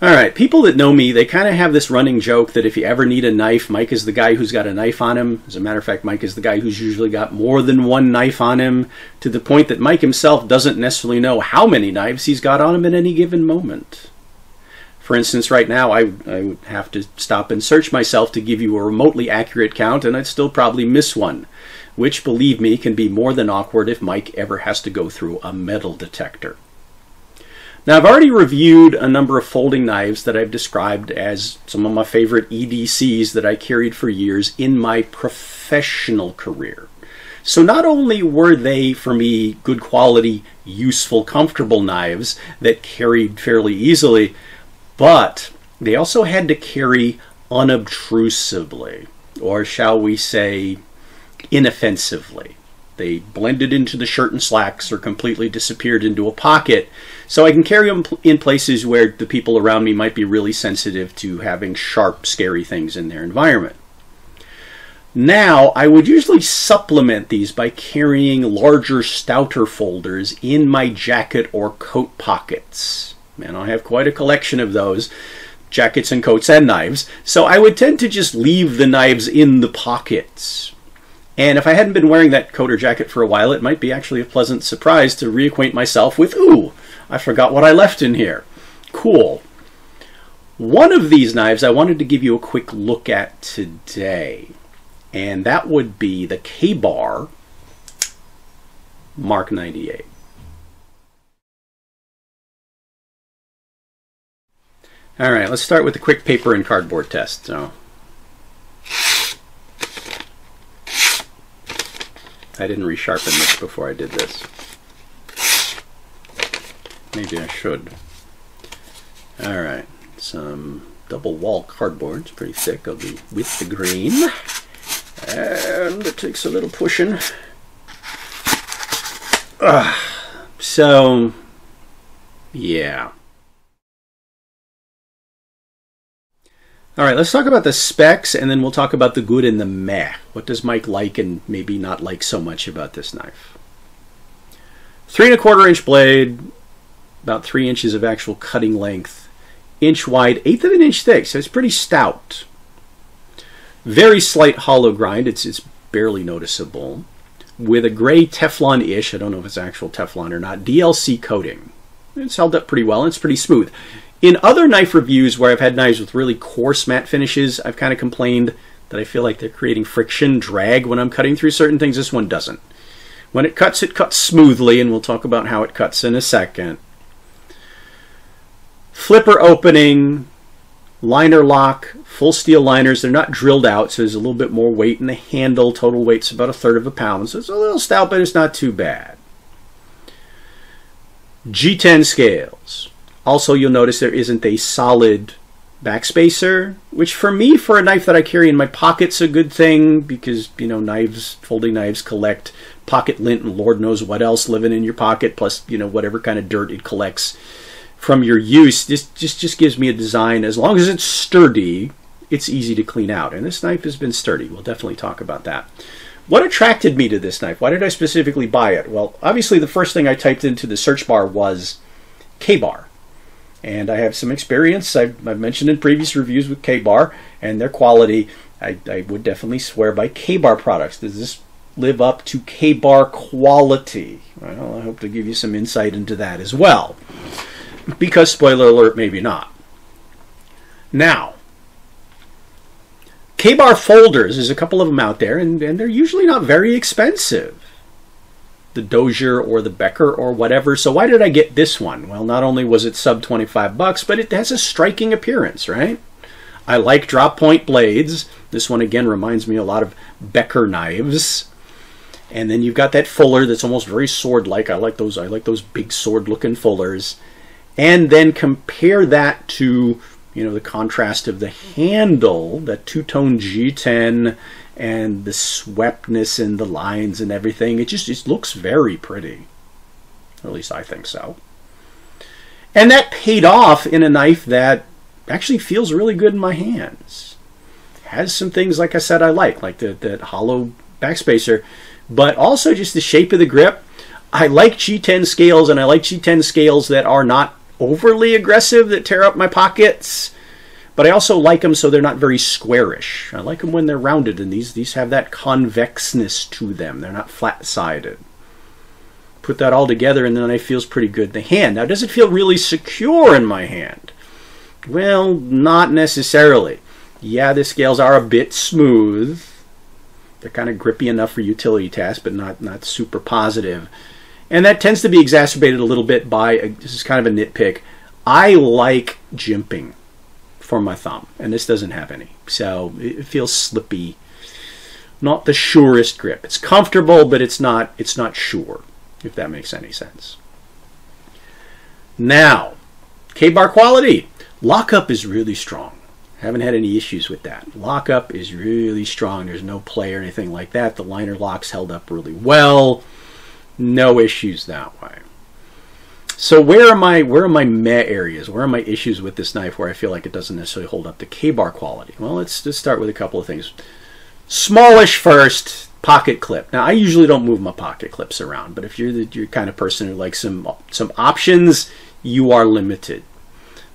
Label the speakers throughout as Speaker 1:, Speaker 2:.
Speaker 1: All right, people that know me, they kind of have this running joke that if you ever need a knife, Mike is the guy who's got a knife on him. As a matter of fact, Mike is the guy who's usually got more than one knife on him, to the point that Mike himself doesn't necessarily know how many knives he's got on him at any given moment. For instance, right now, I would have to stop and search myself to give you a remotely accurate count, and I'd still probably miss one, which, believe me, can be more than awkward if Mike ever has to go through a metal detector. Now, I've already reviewed a number of folding knives that I've described as some of my favorite EDCs that I carried for years in my professional career. So not only were they, for me, good quality, useful, comfortable knives that carried fairly easily, but they also had to carry unobtrusively, or shall we say, inoffensively. They blended into the shirt and slacks or completely disappeared into a pocket, so I can carry them in places where the people around me might be really sensitive to having sharp, scary things in their environment. Now, I would usually supplement these by carrying larger, stouter folders in my jacket or coat pockets. And I have quite a collection of those, jackets and coats and knives, so I would tend to just leave the knives in the pockets. And if I hadn't been wearing that coat or jacket for a while, it might be actually a pleasant surprise to reacquaint myself with, ooh, I forgot what I left in here. Cool. One of these knives I wanted to give you a quick look at today, and that would be the Ka-Bar Mark 98. All right, let's start with the quick paper and cardboard test. So, I didn't resharpen this before I did this. Maybe I should. All right, some double wall cardboard. It's pretty thick. I'll be with the grain. And it takes a little pushing. So, yeah. All right, let's talk about the specs, and then we'll talk about the good and the meh. What does Mike like and maybe not like so much about this knife? 3 1/4 inch blade, about 3 inches of actual cutting length, inch wide, 1/8 of an inch thick, so it's pretty stout. Very slight hollow grind, it's barely noticeable, with a gray Teflon-ish, I don't know if it's actual Teflon or not, DLC coating. It's held up pretty well, and it's pretty smooth. In other knife reviews where I've had knives with really coarse matte finishes, I've kind of complained that I feel like they're creating friction, drag when I'm cutting through certain things. This one doesn't. When it cuts smoothly, and we'll talk about how it cuts in a second. Flipper opening, liner lock, full steel liners. They're not drilled out, so there's a little bit more weight in the handle. Total weight's about 1/3 of a pound, so it's a little stout, but it's not too bad. G10 scales. Also, you'll notice there isn't a solid backspacer, which for me, for a knife that I carry in my pocket's a good thing, because, you know, knives, folding knives collect pocket lint and Lord knows what else living in your pocket, plus, you know, whatever kind of dirt it collects from your use. This just gives me a design, as long as it's sturdy, it's easy to clean out. And this knife has been sturdy. We'll definitely talk about that. What attracted me to this knife? Why did I specifically buy it? Well, obviously the first thing I typed into the search bar was Ka-Bar. And I have some experience. I've mentioned in previous reviews with Ka-Bar and their quality. I would definitely swear by Ka-Bar products. Does this live up to Ka-Bar quality? Well, I hope to give you some insight into that as well. Because, spoiler alert, maybe not. Now, Ka-Bar folders, there's a couple of them out there, and they're usually not very expensive. The Dozier or the Becker or whatever. So why did I get this one? Well, not only was it sub 25 bucks, but it has a striking appearance, right? I like drop point blades. This one again reminds me a lot of Becker knives. And then you've got that fuller that's almost very sword-like. I like those big sword-looking fullers. And then compare that to, you know, the contrast of the handle, that two-tone G10, and the sweptness in the lines and everything. It just looks very pretty. At least I think so. And that paid off in a knife that actually feels really good in my hands. Has some things, like I said, I like that hollow backspacer, but also just the shape of the grip. I like G10 scales, and I like G10 scales that are not overly aggressive that tear up my pockets. But I also like them so they're not very squarish. I like them when they're rounded, and these have that convexness to them. They're not flat-sided. Put that all together, and the knife feels pretty good in the hand. Now, does it feel really secure in my hand? Well, not necessarily. Yeah, the scales are a bit smooth. They're kind of grippy enough for utility tasks, but not super positive. And that tends to be exacerbated a little bit by, this is kind of a nitpick, I like jimping for my thumb, and this doesn't have any. So it feels slippy. Not the surest grip. It's comfortable, but it's not sure, if that makes any sense. Now, K-bar quality. Lockup is really strong. Haven't had any issues with that. Lockup is really strong. There's no play or anything like that. The liner locks held up really well. No issues that way. So where are my meh areas? Where are my issues with this knife where I feel like it doesn't necessarily hold up to K-bar quality? Well, let's just start with a couple of things. Smallish first, pocket clip. Now, I usually don't move my pocket clips around, but if you're the kind of person who likes some options, you are limited.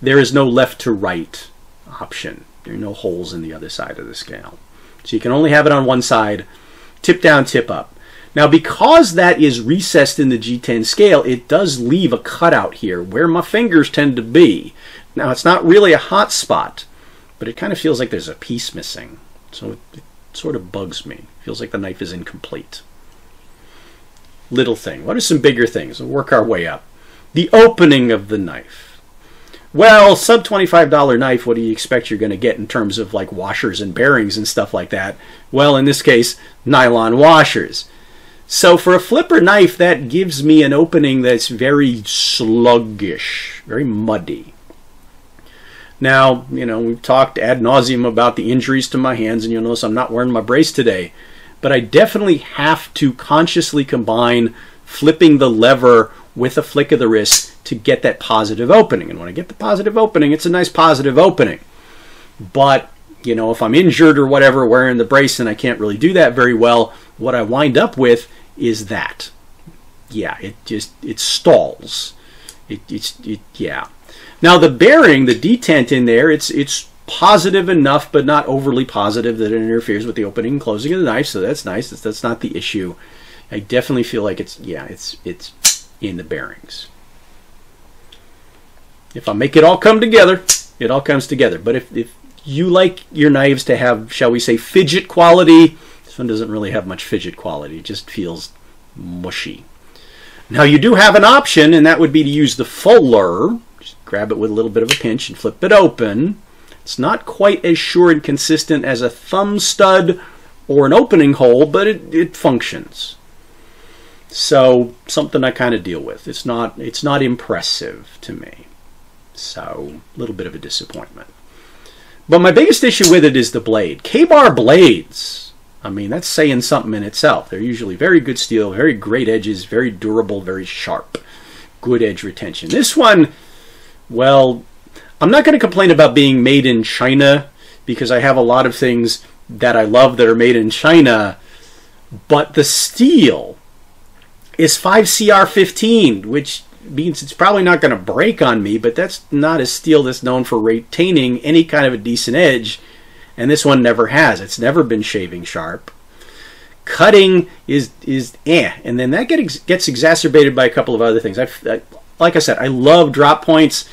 Speaker 1: There is no left to right option. There are no holes in the other side of the scale. So you can only have it on one side, tip down, tip up. Now, because that is recessed in the G10 scale, it does leave a cutout here where my fingers tend to be. Now, it's not really a hot spot, but it kind of feels like there's a piece missing. So it sort of bugs me. It feels like the knife is incomplete. Little thing. What are some bigger things? We'll work our way up. The opening of the knife. Well, sub $25 knife, what do you expect you're going to get in terms of like washers and bearings and stuff like that? Well, in this case, nylon washers. So for a flipper knife, that gives me an opening that's very sluggish, very muddy. Now, you know, we've talked ad nauseum about the injuries to my hands, and you'll notice I'm not wearing my brace today. But I definitely have to consciously combine flipping the lever with a flick of the wrist to get that positive opening. And when I get the positive opening, it's a nice positive opening. But, you know, if I'm injured or whatever, wearing the brace and I can't really do that very well, what I wind up with is that. Yeah, it stalls. Yeah. Now the bearing, the detent in there, it's positive enough, but not overly positive that it interferes with the opening and closing of the knife, so that's nice. That's not the issue. I definitely feel like it's in the bearings. If I make it all come together, it all comes together. But if you like your knives to have, shall we say, fidget quality, this one doesn't really have much fidget quality. It just feels mushy. Now you do have an option, and that would be to use the fuller. Just grab it with a little bit of a pinch and flip it open. It's not quite as sure and consistent as a thumb stud or an opening hole, but it functions. So something I kind of deal with. It's not impressive to me. So a little bit of a disappointment. But my biggest issue with it is the blade. K-bar blades. I mean, that's saying something in itself. They're usually very good steel, very great edges, very durable, very sharp. Good edge retention. This one, well, I'm not going to complain about being made in China because I have a lot of things that I love that are made in China. But the steel is 5CR15, which means it's probably not going to break on me, but that's not a steel that's known for retaining any kind of a decent edge, and this one never has. It's never been shaving sharp. Cutting is and then that gets exacerbated by a couple of other things. Like I said, I love drop points,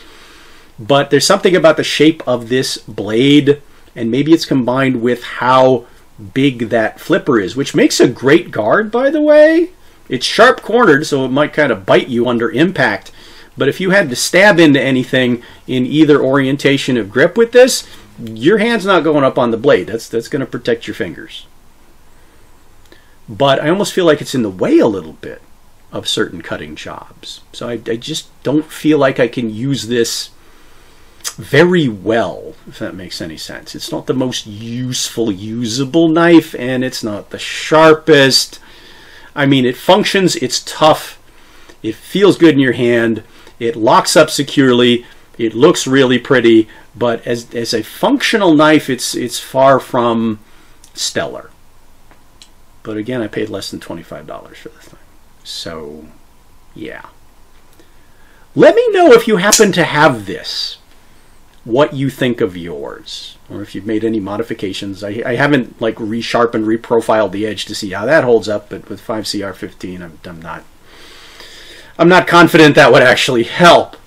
Speaker 1: but there's something about the shape of this blade, and maybe it's combined with how big that flipper is, which makes a great guard, by the way. It's sharp cornered, so it might kind of bite you under impact. But if you had to stab into anything in either orientation of grip with this, your hand's not going up on the blade. That's going to protect your fingers. But I almost feel like it's in the way a little bit of certain cutting jobs. So I just don't feel like I can use this very well, if that makes any sense. It's not the most useful, usable knife, and it's not the sharpest. I mean, it functions, it's tough, it feels good in your hand, it locks up securely, it looks really pretty, but as a functional knife, it's far from stellar. But again, I paid less than $25 for the thing. So, yeah. Let me know if you happen to have this, what you think of yours, or if you've made any modifications. I haven't like resharpened, reprofiled the edge to see how that holds up, but with 5CR15, I'm not confident that would actually help.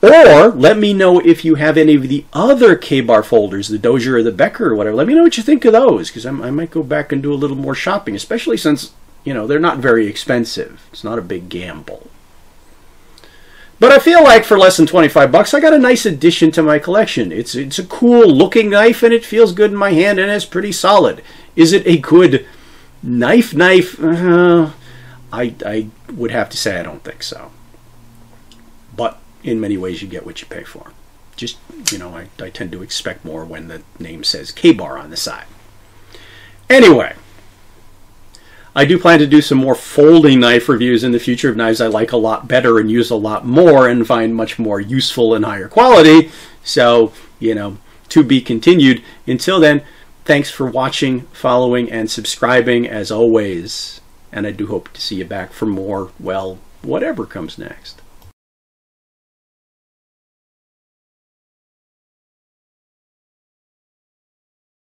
Speaker 1: Or let me know if you have any of the other Ka-Bar folders, the Dozier or the Becker or whatever. Let me know what you think of those, because I might go back and do a little more shopping, especially since, you know, they're not very expensive. It's not a big gamble. But I feel like for less than 25 bucks, I got a nice addition to my collection. It's a cool looking knife, and it feels good in my hand, and it's pretty solid. Is it a good knife? I would have to say I don't think so. But in many ways, you get what you pay for. Just, you know, I tend to expect more when the name says Ka-Bar on the side. Anyway, I do plan to do some more folding knife reviews in the future of knives I like a lot better and use a lot more and find much more useful and higher quality. So, you know, to be continued. Until then, thanks for watching, following, and subscribing as always. And I do hope to see you back for more, well, whatever comes next.